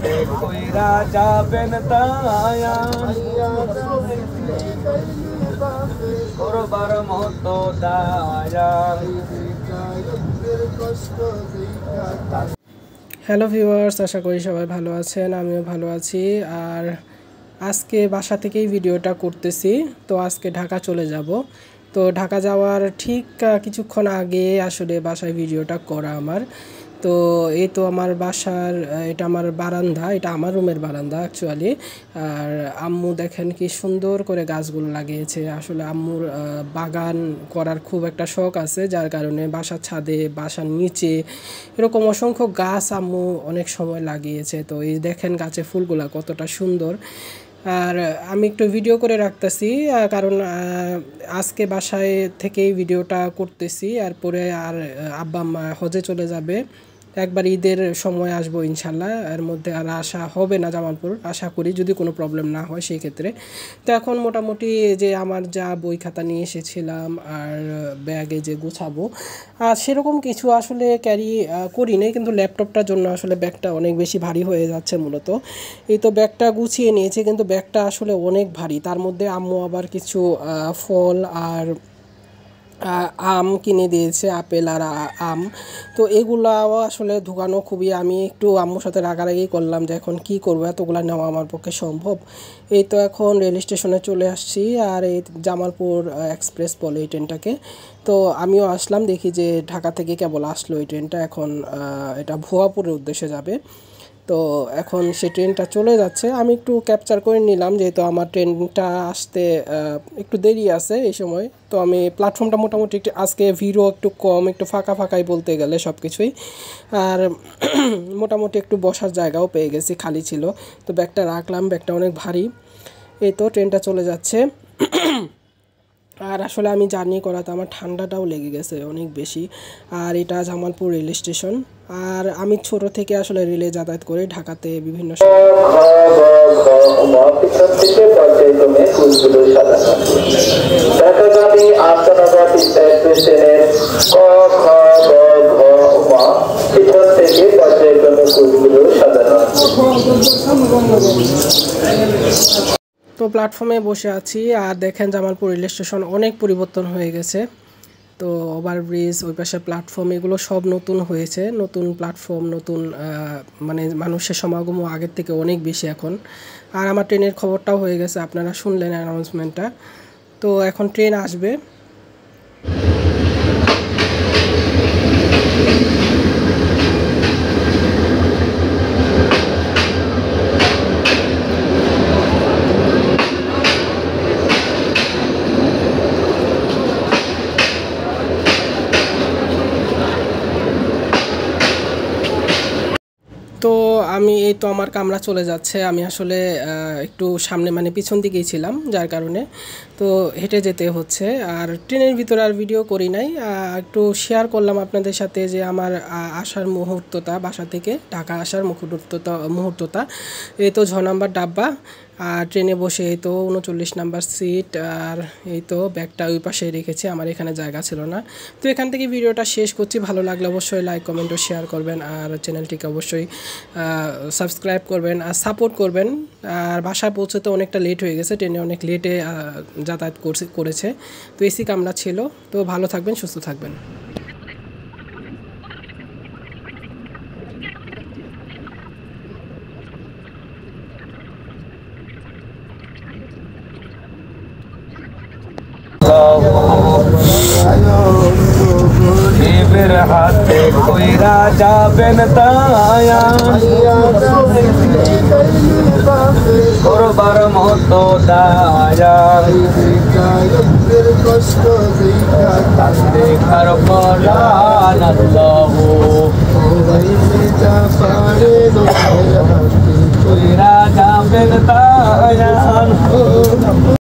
হাতে কইরা যাবেন তায়া করবার মতো দায়া। হ্যালো ভিউয়ার্স, আশা করি সবাই ভালো আছেন, আমিও ভালো আছি। আর আজকে বাসা থেকেই ভিডিওটা করতেছি। তো আজকে ঢাকা চলে যাব। তো ঢাকা যাওয়ার ঠিক কিছুক্ষণ আগে আসলে বাসায় ভিডিওটা করা আমার। তো এই তো আমার বাসার, এটা আমার বারান্দা, এটা আমার রুমের বারান্দা অ্যাকচুয়ালি। আর আম্মু দেখেন কি সুন্দর করে গাছগুলো লাগিয়েছে। আসলে আম্মুর বাগান করার খুব একটা শখ আছে, যার কারণে বাসার ছাদে, বাসার নিচে এরকম অসংখ্য গাছ আম্মু অনেক সময় লাগিয়েছে। তো এই দেখেন গাছে ফুলগুলা কতটা সুন্দর। আর আমি একটু ভিডিও করে রাখতেছি, কারণ আজকে বাসায় থেকেই ভিডিওটা করতেছি। আর পরে আর আব্বা আম্মা হজে চলে যাবে, একবার ঈদের সময় আসবো ইনশাল্লাহ। এর মধ্যে আর আসা হবে না জামালপুর, আশা করি, যদি কোনো প্রবলেম না হয় সেই ক্ষেত্রে। তো এখন মোটামুটি যে আমার যা বই খাতা নিয়ে এসেছিলাম আর ব্যাগে যে গুছাবো, আর সেরকম কিছু আসলে ক্যারি করি নাই, কিন্তু ল্যাপটপটার জন্য আসলে ব্যাগটা অনেক বেশি ভারী হয়ে যাচ্ছে মূলত। এই তো ব্যাগটা গুছিয়ে নিয়েছে, কিন্তু ব্যাগটা আসলে অনেক ভারী। তার মধ্যে আম্মু আবার কিছু ফল আর আম কিনে দিয়েছে, আপেল আর আম। তো এগুলাও আসলে ঢুকানো খুবই, আমি একটু আম্মুর সাথে রাগারাগি করলাম যে এখন কি করবো, এতগুলা নেওয়া আমার পক্ষে সম্ভব। এই তো এখন রেল স্টেশনে চলে আসছি, আর এই জামালপুর এক্সপ্রেস বলে এই ট্রেনটাকে। তো আমিও আসলাম, দেখি যে ঢাকা থেকে কেবল আসলো এই ট্রেনটা, এখন এটা ভুয়াপুরের উদ্দেশ্যে যাবে। তো এখন সে ট্রেনটা চলে যাচ্ছে, আমি একটু ক্যাপচার করে নিলাম, যেহেতু আমার ট্রেনটা আসতে একটু দেরি আছে এই সময়। তো আমি প্ল্যাটফর্মটা মোটামুটি একটু আজকে ভিড়ও একটু কম, একটু ফাঁকা ফাঁকাই বলতে গেলে সব কিছুই। আর মোটামুটি একটু বসার জায়গাও পেয়ে গেছি, খালি ছিল। তো ব্যাগটা রাখলাম, ব্যাগটা অনেক ভারী। এই তো ট্রেনটা চলে যাচ্ছে। আর আসলে আমি জার্নি করাতে আমার ঠান্ডাটাও লেগে গেছে অনেক বেশি। আর এটা জামালপুর রেল স্টেশন। আর আমি ছোট থেকে আসলে রেলে যাতায়াত করে ঢাকাতে বিভিন্ন তো প্ল্যাটফর্মে বসে আছি। আর দেখেন জামালপুর রেল স্টেশন অনেক পরিবর্তন হয়ে গেছে। তো ওভারব্রিজ, ওই পাশে প্ল্যাটফর্ম, এগুলো সব নতুন হয়েছে, নতুন প্ল্যাটফর্ম, নতুন মানে মানুষের সমাগমও আগের থেকে অনেক বেশি এখন। আর আমার ট্রেনের খবরটাও হয়ে গেছে, আপনারা শুনলেন অ্যানাউন্সমেন্টটা। তো এখন ট্রেন আসবে। তো আমি এই তো আমার কামরা চলে যাচ্ছে। আমি আসলে একটু সামনে মানে পিছন দিকেই ছিলাম, যার কারণে তো হেঁটে যেতে হচ্ছে। আর ট্রেনের ভিতরে আর ভিডিও করি নাই, একটু শেয়ার করলাম আপনাদের সাথে যে আমার আসার মুহূর্তটা, বাসা থেকে ঢাকা আসার মুহূর্তটা। এই তো 6 নাম্বার ডাব্বা, আর ট্রেনে বসে এই তো 39 নাম্বার সিট। আর এই তো ব্যাগটা ওই পাশে রেখেছি, আমার এখানে জায়গা ছিল না। তো এখান থেকে ভিডিওটা শেষ করছি। ভালো লাগলে অবশ্যই লাইক, কমেন্ট ও শেয়ার করবেন, আর চ্যানেলটিকে অবশ্যই সাবস্ক্রাইব করবেন আর সাপোর্ট করবেন। আর বাসায় পৌঁছতে অনেকটা লেট হয়ে গেছে, ট্রেনে অনেক লেটে যাতায়াত করেছে। তো এসি কামরা ছিল। তো ভালো থাকবেন, সুস্থ থাকবেন। গরিবের হাতে কইরা যাবেন তায়া করবার মতো দায়া। দেখার পরাণ আল্লাহ কইরা যাবেন তায়া।